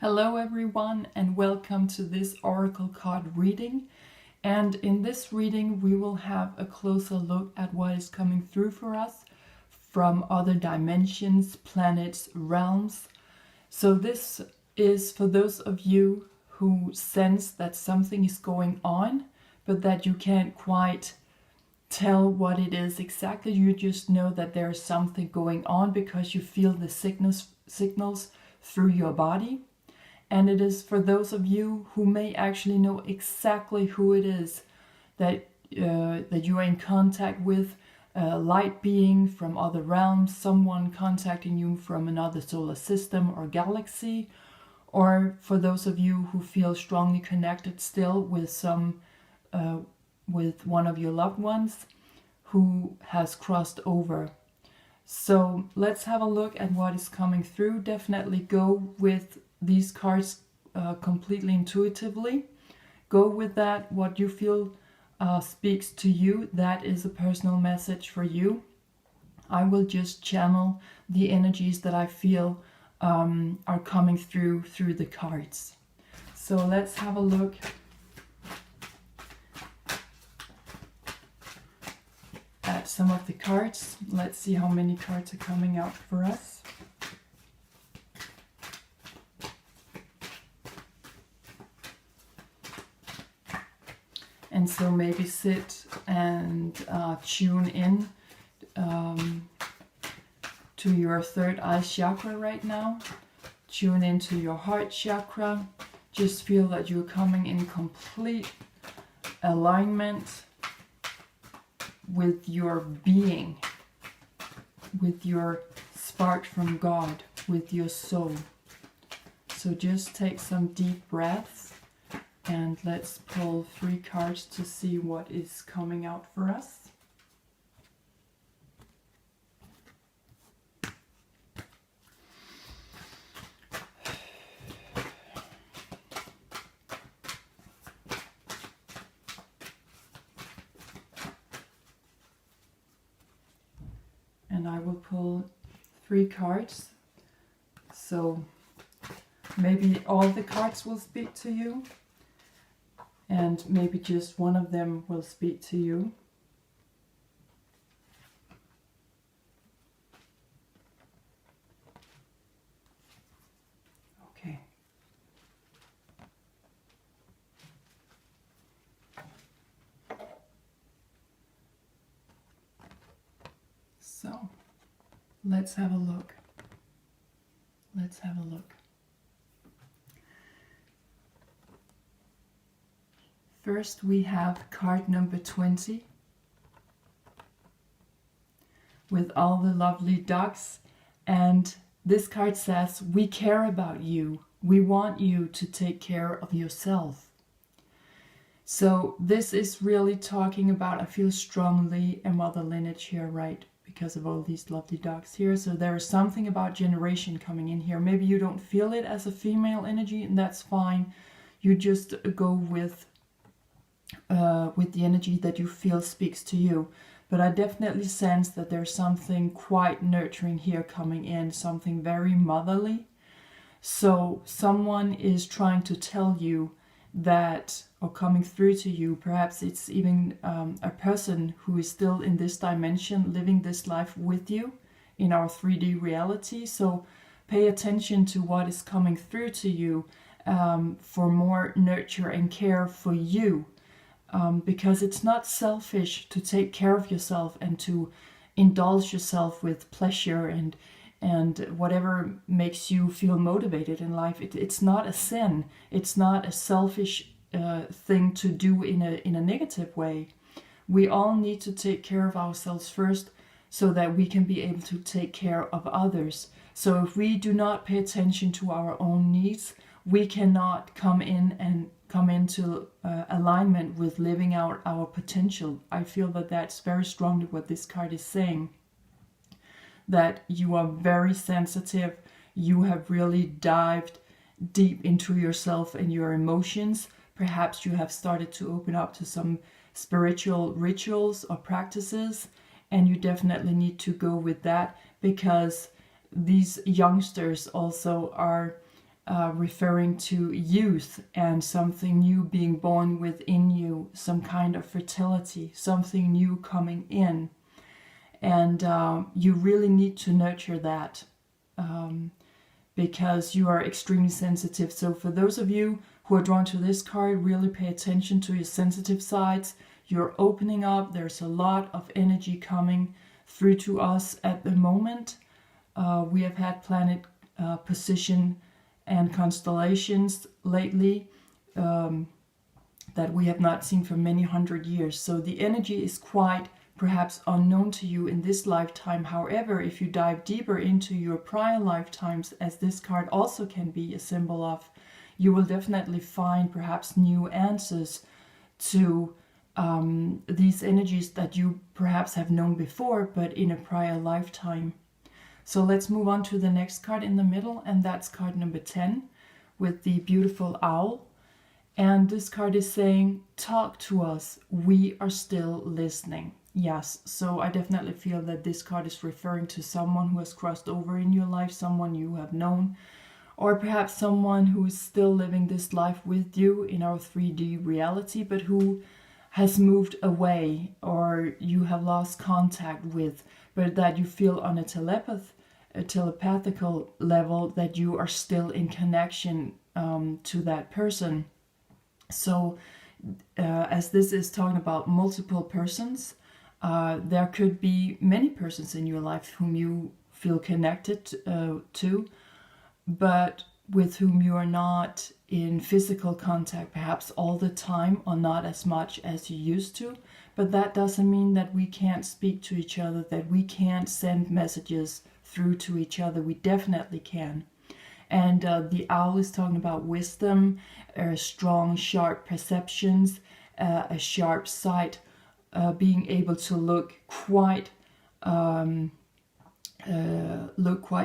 Hello everyone and welcome to this oracle card reading. And in this reading we will have a closer look at what is coming through for us from other dimensions, planets, realms. So this is for those of you who sense that something is going on, but that you can't quite tell what it is exactly. You just know that there is something going on because you feel the signals through your body. And it is for those of you who may actually know exactly who it is that you are in contact with, a light being from other realms, someone contacting you from another solar system or galaxy, or for those of you who feel strongly connected still with with one of your loved ones who has crossed over. So let's have a look at what is coming through. Definitely go with these cards completely intuitively. Go with that, what you feel speaks to you. That is a personal message for you. I will just channel the energies that I feel are coming through the cards. So let's have a look at some of the cards. Let's see how many cards are coming out for us. And so maybe sit and tune in to your third eye chakra right now. Tune into your heart chakra. Just feel that you're coming in complete alignment with your being, with your spark from God, with your soul. So just take some deep breaths. And let's pull 3 cards to see what is coming out for us. And I will pull 3 cards. So maybe all the cards will speak to you. And maybe just one of them will speak to you. Okay. So, let's have a look. Let's have a look. First we have card number 20 with all the lovely ducks, and this card says, we care about you. We want you to take care of yourself. So this is really talking about, I feel strongly, a mother lineage here, right? Because of all these lovely ducks here. So there is something about generation coming in here. Maybe you don't feel it as a female energy, and that's fine. You just go with the energy that you feel speaks to you. But I definitely sense that there's something quite nurturing here coming in, something very motherly. So someone is trying to tell you that, or coming through to you, perhaps it's even a person who is still in this dimension, living this life with you in our 3D reality. So pay attention to what is coming through to you for more nurture and care for you. Because it's not selfish to take care of yourself and to indulge yourself with pleasure and whatever makes you feel motivated in life. It's not a sin. It's not a selfish thing to do in a negative way. We all need to take care of ourselves first so that we can be able to take care of others. So if we do not pay attention to our own needs, we cannot come into alignment with living out our potential. I feel that that's very strongly what this card is saying. That you are very sensitive. You have really dived deep into yourself and your emotions. Perhaps you have started to open up to some spiritual rituals or practices. And you definitely need to go with that, because these youngsters also are referring to youth and something new being born within you, some kind of fertility, something new coming in. And you really need to nurture that because you are extremely sensitive. So for those of you who are drawn to this card, really pay attention to your sensitive sides. You're opening up. There's a lot of energy coming through to us at the moment. We have had planet position and constellations lately that we have not seen for many hundred years. So the energy is quite perhaps unknown to you in this lifetime. However, if you dive deeper into your prior lifetimes, as this card also can be a symbol of, you will definitely find perhaps new answers to these energies that you perhaps have known before, but in a prior lifetime. So let's move on to the next card in the middle, and that's card number 10 with the beautiful owl. And this card is saying, talk to us, we are still listening. Yes, so I definitely feel that this card is referring to someone who has crossed over in your life, someone you have known, or perhaps someone who is still living this life with you in our 3D reality, but who has moved away or you have lost contact with, but that you feel on a telepathical level that you are still in connection to that person. So as this is talking about multiple persons, there could be many persons in your life whom you feel connected to, but with whom you are not in physical contact perhaps all the time, or not as much as you used to. But that doesn't mean that we can't speak to each other, that we can't send messages through to each other. We definitely can. And the owl is talking about wisdom, strong, sharp perceptions, a sharp sight, being able to look quite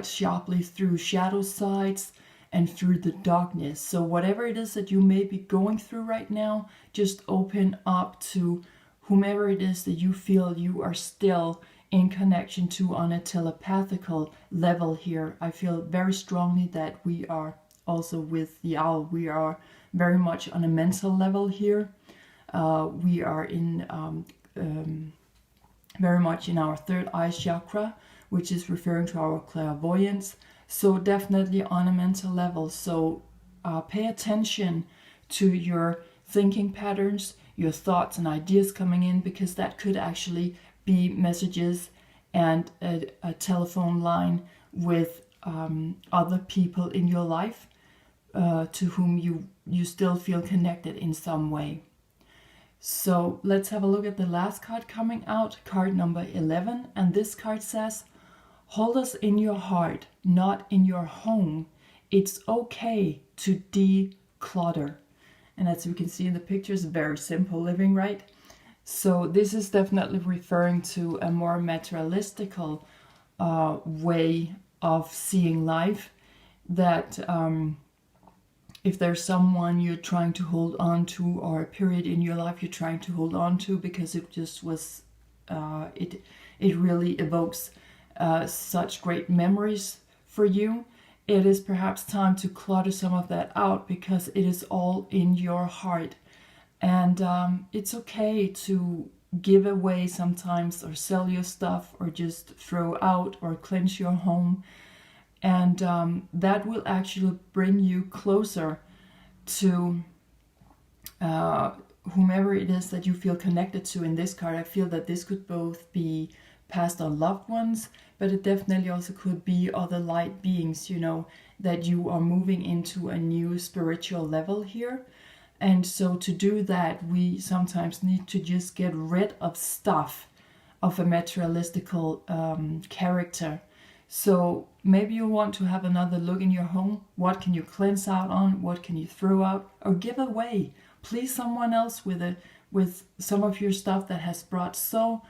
sharply through shadow sides and through the darkness. So whatever it is that you may be going through right now, just open up to whomever it is that you feel you are still in connection to on a telepathical level here. I feel very strongly that we are also with the owl. We are very much on a mental level here. We are in very much in our third eye chakra, which is referring to our clairvoyance. So definitely on a mental level. So pay attention to your thinking patterns, your thoughts and ideas coming in, because that could actually be messages and a telephone line with other people in your life to whom you still feel connected in some way. So let's have a look at the last card coming out, card number 11. And this card says, hold us in your heart, not in your home. It's okay to declutter. And as we can see in the pictures, very simple living, right? So this is definitely referring to a more materialistical way of seeing life, that if there's someone you're trying to hold on to, or a period in your life you're trying to hold on to because it just was, it really evokes such great memories for you, it is perhaps time to clutter some of that out, because it is all in your heart. And it's okay to give away sometimes, or sell your stuff, or just throw out, or cleanse your home. And that will actually bring you closer to whomever it is that you feel connected to. In this card, I feel that this could both be past or loved ones, but it definitely also could be other light beings, you know, that you are moving into a new spiritual level here. And so to do that, we sometimes need to just get rid of stuff of a materialistical character. So maybe you want to have another look in your home. What can you cleanse out on? What can you throw out or give away? Please someone else with some of your stuff that has brought so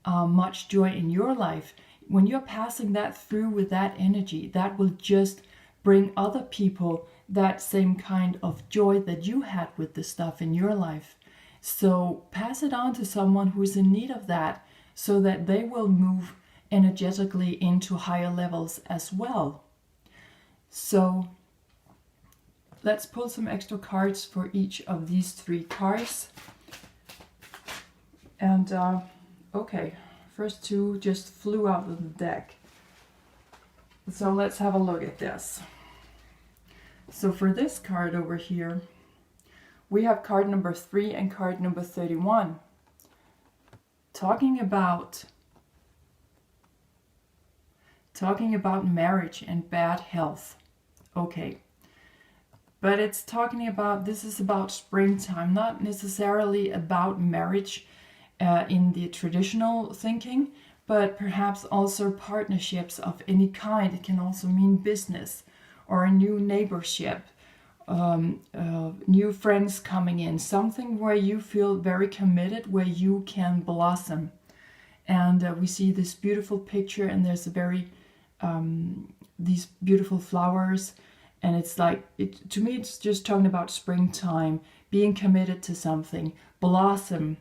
much joy in your life. When you're passing that through with that energy, that will just bring other people that same kind of joy that you had with the stuff in your life. So pass it on to someone who is in need of that, so that they will move energetically into higher levels as well. So let's pull some extra cards for each of these 3 cards. And okay, first 2 just flew out of the deck. So let's have a look at this. So for this card over here, we have card number 3 and card number 31. Talking about marriage and bad health. Okay. But it's talking about, this is about springtime, not necessarily about marriage in the traditional thinking, but perhaps also partnerships of any kind. It can also mean business or a new neighborship, new friends coming in, something where you feel very committed, where you can blossom. And we see this beautiful picture, and there's a very, these beautiful flowers. And it's like, to me, it's just talking about springtime, being committed to something, blossom.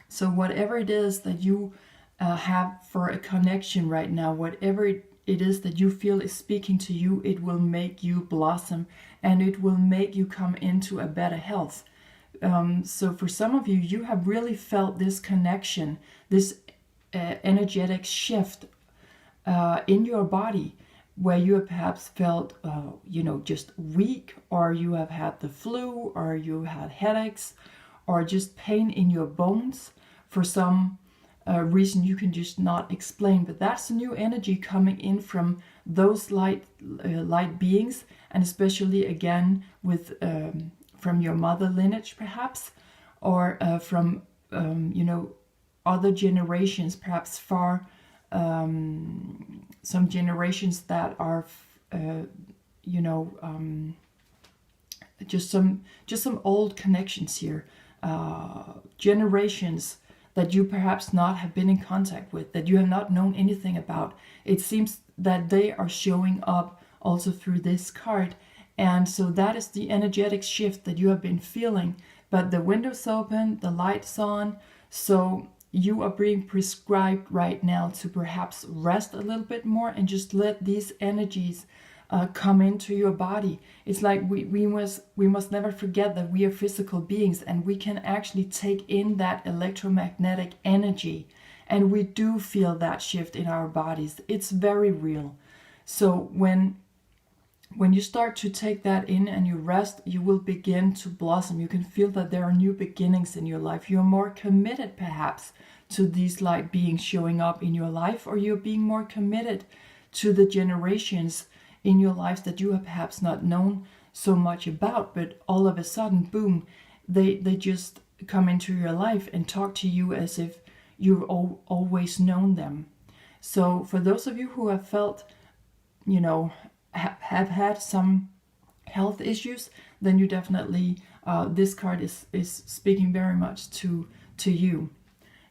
So whatever it is that you have for a connection right now, whatever it is that you feel is speaking to you, it will make you blossom, and it will make you come into a better health. So for some of you, you have really felt this connection, this energetic shift in your body, where you have perhaps felt, just weak, or you have had the flu, or you had headaches, or just pain in your bones for some reason you can just not explain. But that's a new energy coming in from those light beings, and especially again with from your mother lineage perhaps, or from other generations, perhaps far. Some generations that are, just some old connections here, generations that you perhaps not have been in contact with, that you have not known anything about. It seems that they are showing up also through this card, and so that is the energetic shift that you have been feeling. But the window's open, the light's on, so you are being prescribed right now to perhaps rest a little bit more and just let these energies come into your body. It's like we must never forget that we are physical beings, and we can actually take in that electromagnetic energy, and we do feel that shift in our bodies. It's very real. So when you start to take that in and you rest, you will begin to blossom. You can feel that there are new beginnings in your life. You're more committed perhaps to these light beings showing up in your life, or you're being more committed to the generations in your life that you have perhaps not known so much about, but all of a sudden, boom, they just come into your life and talk to you as if you've always known them. So for those of you who have felt, have had some health issues, then you definitely, this card is speaking very much to you.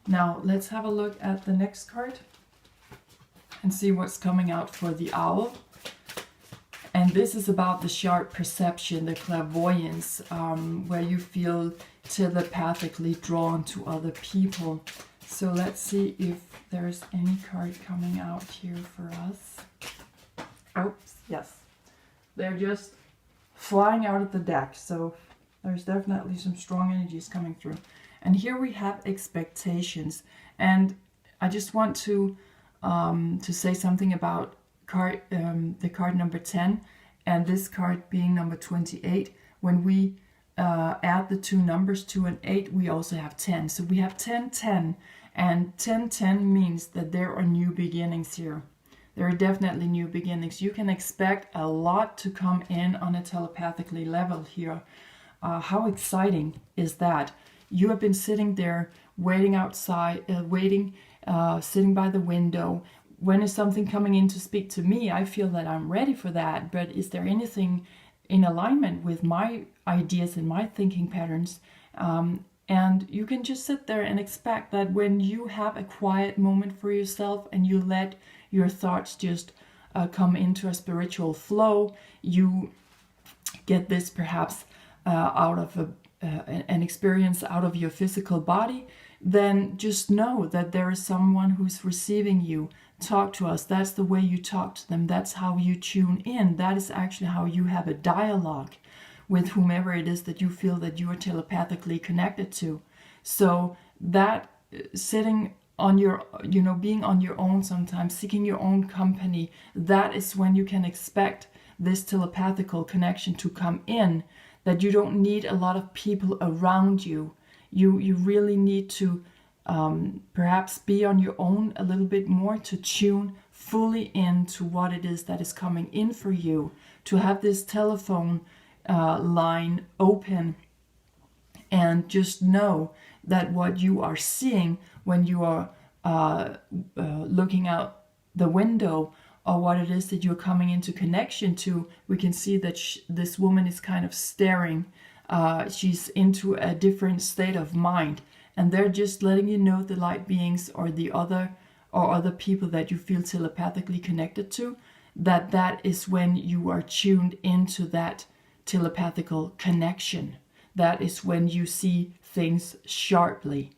Now let's have a look at the next card and see what's coming out for the owl. And this is about the sharp perception, the clairvoyance, where you feel telepathically drawn to other people. So let's see if there's any card coming out here for us. Oops, yes. They're just flying out of the deck. So there's definitely some strong energies coming through. And here we have expectations. And I just want to say something about the card number 10 and this card being number 28. When we add the two numbers 2 and 8, we also have 10. So we have 10-10, and 10-10 means that there are new beginnings here. There are definitely new beginnings. You can expect a lot to come in on a telepathically level here. How exciting is that? You have been sitting there waiting outside, sitting by the window. When is something coming in to speak to me? I feel that I'm ready for that, but is there anything in alignment with my ideas and my thinking patterns? And you can just sit there and expect that when you have a quiet moment for yourself and you let your thoughts just come into a spiritual flow, you get this perhaps out of an experience out of your physical body, then just know that there is someone who's receiving you. Talk to us. That's the way you talk to them. That's how you tune in. That is actually how you have a dialogue. with whomever it is that you feel that you are telepathically connected to. So that sitting on your, being on your own sometimes, seeking your own company, that is when you can expect this telepathical connection to come in, that you don't need a lot of people around you. You really need to perhaps be on your own a little bit more, to tune fully into what it is that is coming in for you, to have this telephone line open, and just know that what you are seeing when you are looking out the window, or what it is that you're coming into connection to, we can see that this woman is kind of staring. She's into a different state of mind, and they're just letting you know, the light beings or the other people that you feel telepathically connected to, that is when you are tuned into that telepathical connection. That is when you see things sharply,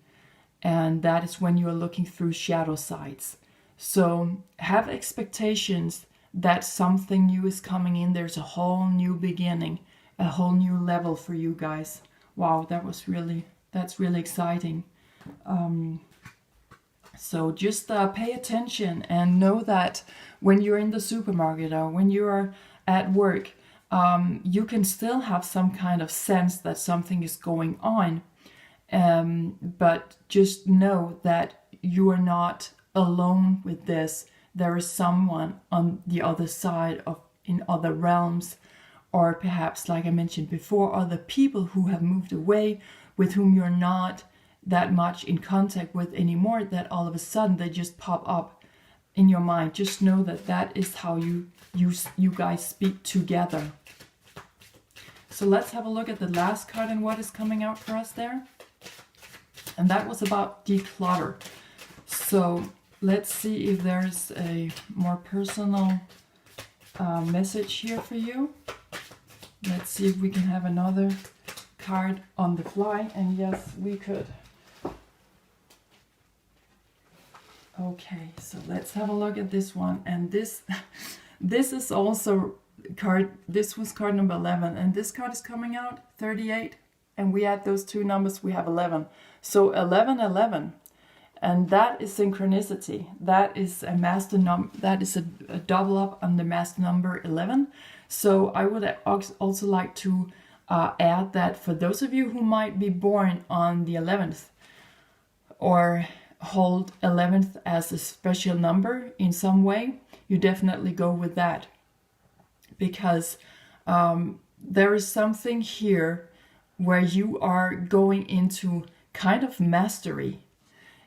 and that is when you are looking through shadow sides. So have expectations that something new is coming in. There's a whole new beginning, a whole new level for you guys. Wow, that's really exciting. So just pay attention and know that when you're in the supermarket or when you are at work, you can still have some kind of sense that something is going on. But just know that you are not alone with this. There is someone on the other side in other realms, or perhaps, like I mentioned before, other people who have moved away, with whom you're not that much in contact with anymore, that all of a sudden they just pop up in your mind. Just know that is how you guys speak together. So let's have a look at the last card and what is coming out for us there. And that was about declutter. So let's see if there's a more personal message here for you. Let's see if we can have another card on the fly. And yes, we could. Okay, so let's have a look at this one. And this is also card. This was card number 11, and this card is coming out 38. And we add those two numbers, we have 11. So 1111. And that is synchronicity. That is a master number. That is a double up on the master number 11. So I would also like to add that for those of you who might be born on the 11th, or hold 11th as a special number in some way, you definitely go with that. Because there is something here where you are going into kind of mastery.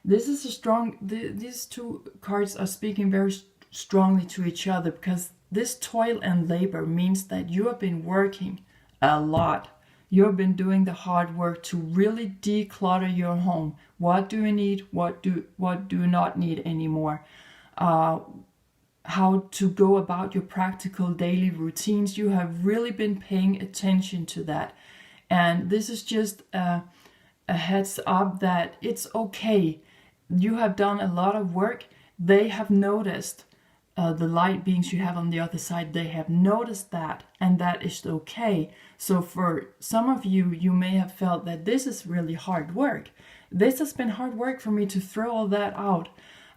This is a strong, these two cards are speaking very strongly to each other, because this toil and labor means that you have been working a lot. You have been doing the hard work to really declutter your home. What do you need? What do you not need anymore? How to go about your practical daily routines. You have really been paying attention to that. And this is just a heads up that it's okay. You have done a lot of work. They have noticed, the light beings you have on the other side, they have noticed that, and that is okay. So for some of you, you may have felt that this is really hard work. This has been hard work for me to throw all that out.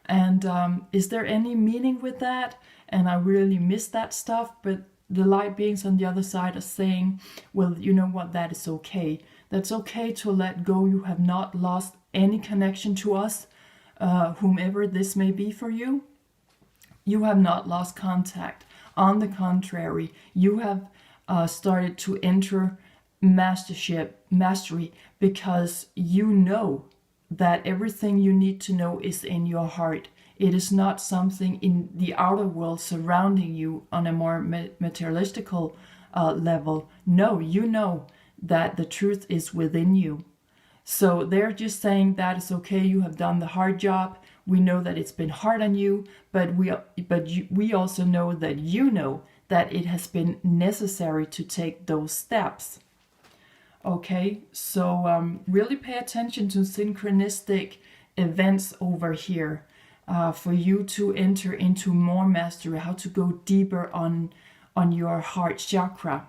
And is there any meaning with that? And I really miss that stuff. But the light beings on the other side are saying, well, you know what, that is okay. That's okay to let go. You have not lost any connection to us, whomever this may be for you. You have not lost contact. On the contrary, you have started to enter mastery, because you know that everything you need to know is in your heart. It is not something in the outer world surrounding you on a more materialistical level. No, you know that the truth is within you. So they're just saying that is okay. You have done the hard job. We know that it's been hard on you, but we also know that you know that it has been necessary to take those steps. Okay, so really pay attention to synchronistic events over here, for you to enter into more mastery, how to go deeper on your heart chakra.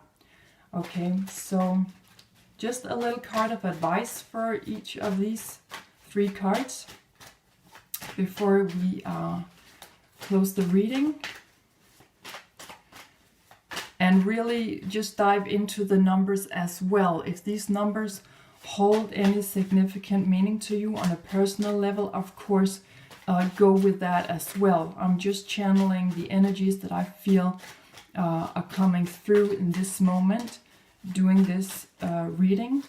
Okay, so just a little card of advice for each of these 3 cards before we close the reading. And really just dive into the numbers as well. If these numbers hold any significant meaning to you on a personal level, of course, go with that as well. I'm just channeling the energies that I feel are coming through in this moment, doing this reading.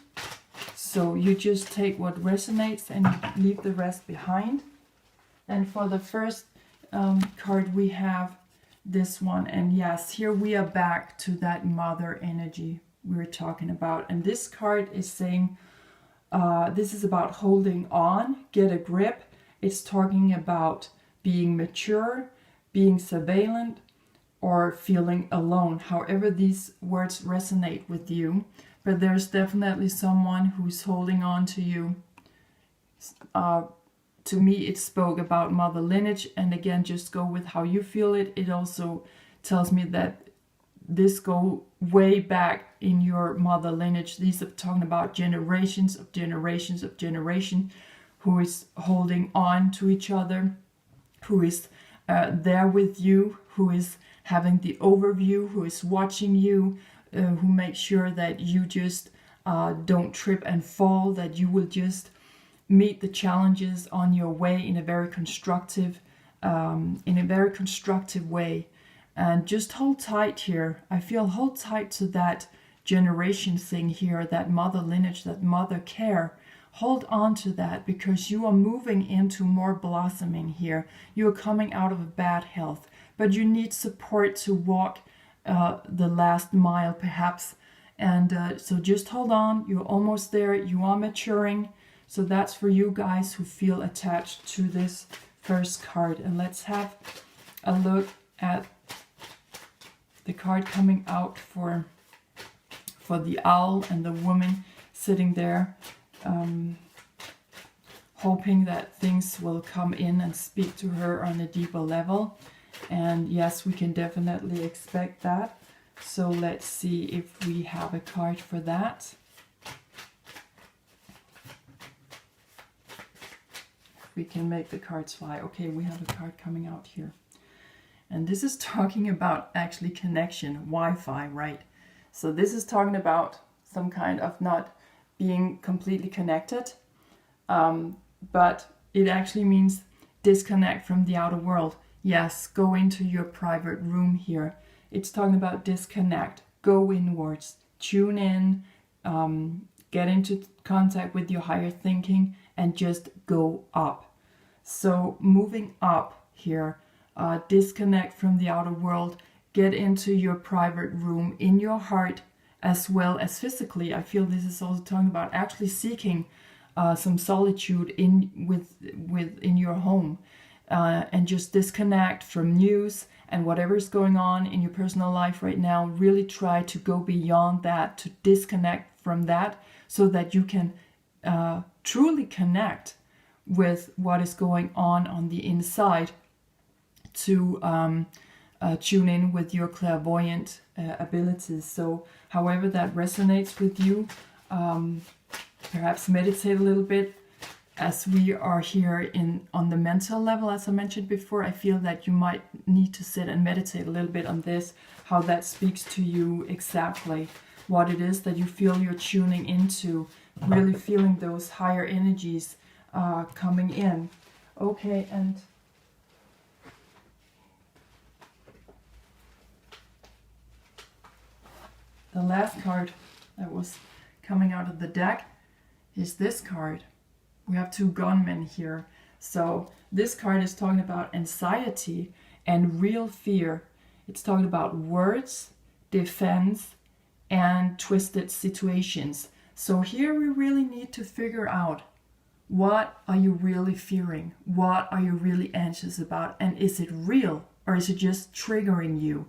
So you just take what resonates and leave the rest behind. And for the first card we have this one, and yes, here we are back to that mother energy we were talking about. And this card is saying this is about holding on, get a grip. It's talking about being mature, being surveillant, or feeling alone, however these words resonate with you. But there's definitely someone who's holding on to you. To me, it spoke about mother lineage, and again, just go with how you feel it. It also tells me that this go way back in your mother lineage. These are talking about generations of generations of generation who is holding on to each other, who is there with you, who is having the overview, who is watching you, who makes sure that you just don't trip and fall, that you will just meet the challenges on your way in a very constructive way. And just hold tight here. I feel hold tight to that generation thing here, that mother lineage, that mother care. Hold on to that, because you are moving into more blossoming here. You are coming out of a bad health, but you need support to walk the last mile perhaps. And so just hold on. You're almost there. You are maturing. So that's for you guys who feel attached to this first card. And let's have a look at the card coming out for the owl and the woman sitting there, hoping that things will come in and speak to her on a deeper level. And yes, we can definitely expect that. So let's see if we have a card for that. We can make the cards fly. Okay, we have a card coming out here. And this is talking about actually connection, Wi-Fi, right? So this is talking about some kind of not being completely connected, but it actually means disconnect from the outer world. Yes, go into your private room here. It's talking about disconnect, go inwards, tune in, get into contact with your higher thinking, and just go up. So moving up here, disconnect from the outer world, get into your private room in your heart as well as physically. I feel this is also talking about actually seeking some solitude within your home, and just disconnect from news and whatever is going on in your personal life right now. Really try to go beyond that, to disconnect from that, so that you can truly connect with what is going on the inside, to tune in with your clairvoyant abilities. So however that resonates with you, perhaps meditate a little bit. As we are here on the mental level, as I mentioned before, I feel that you might need to sit and meditate a little bit on this, how that speaks to you exactly, what it is that you feel you're tuning into, really feeling those higher energies coming in. Okay, and the last card that was coming out of the deck is this card. We have 2 gunmen here. So this card is talking about anxiety and real fear. It's talking about words, defense, and twisted situations. So here we really need to figure out, what are you really fearing? What are you really anxious about? And is it real, or is it just triggering you?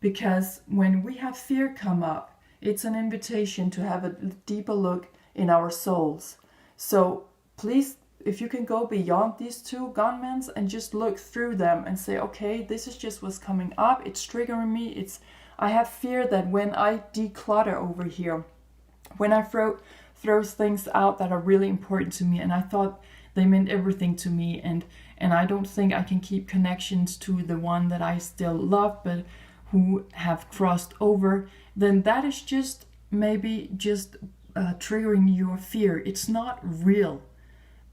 Because when we have fear come up, it's an invitation to have a deeper look in our souls. So please, if you can go beyond these 2 gunmen and just look through them and say, okay, this is just what's coming up. It's triggering me. I have fear that when I declutter over here, when I throw things out that are really important to me, and I thought they meant everything to me, and I don't think I can keep connections to the one that I still love, but who have crossed over, then that is just maybe just triggering your fear. It's not real,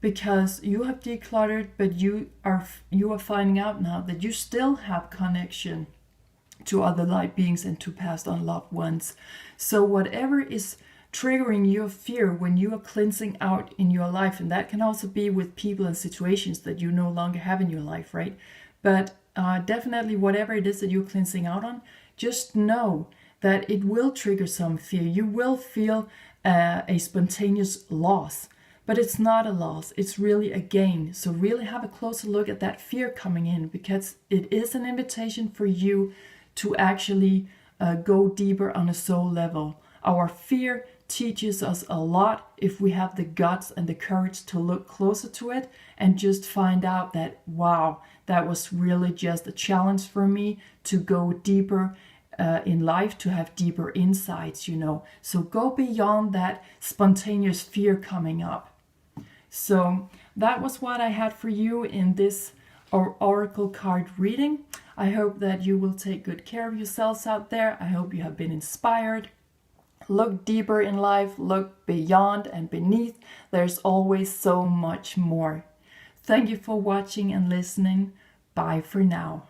because you have decluttered, but you are finding out now that you still have connection to other light beings and to past unloved ones. So whatever is triggering your fear when you are cleansing out in your life, and that can also be with people and situations that you no longer have in your life, right? But definitely whatever it is that you're cleansing out on, just know that it will trigger some fear. You will feel a spontaneous loss, but it's not a loss, it's really a gain. So really have a closer look at that fear coming in, because it is an invitation for you to actually go deeper on a soul level. Our fear teaches us a lot if we have the guts and the courage to look closer to it and just find out that, wow, that was really just a challenge for me to go deeper in life, to have deeper insights, you know. So go beyond that spontaneous fear coming up. So that was what I had for you in this oracle card reading. I hope that you will take good care of yourselves out there. I hope you have been inspired. Look deeper in life, look beyond and beneath. There's always so much more. Thank you for watching and listening. Bye for now.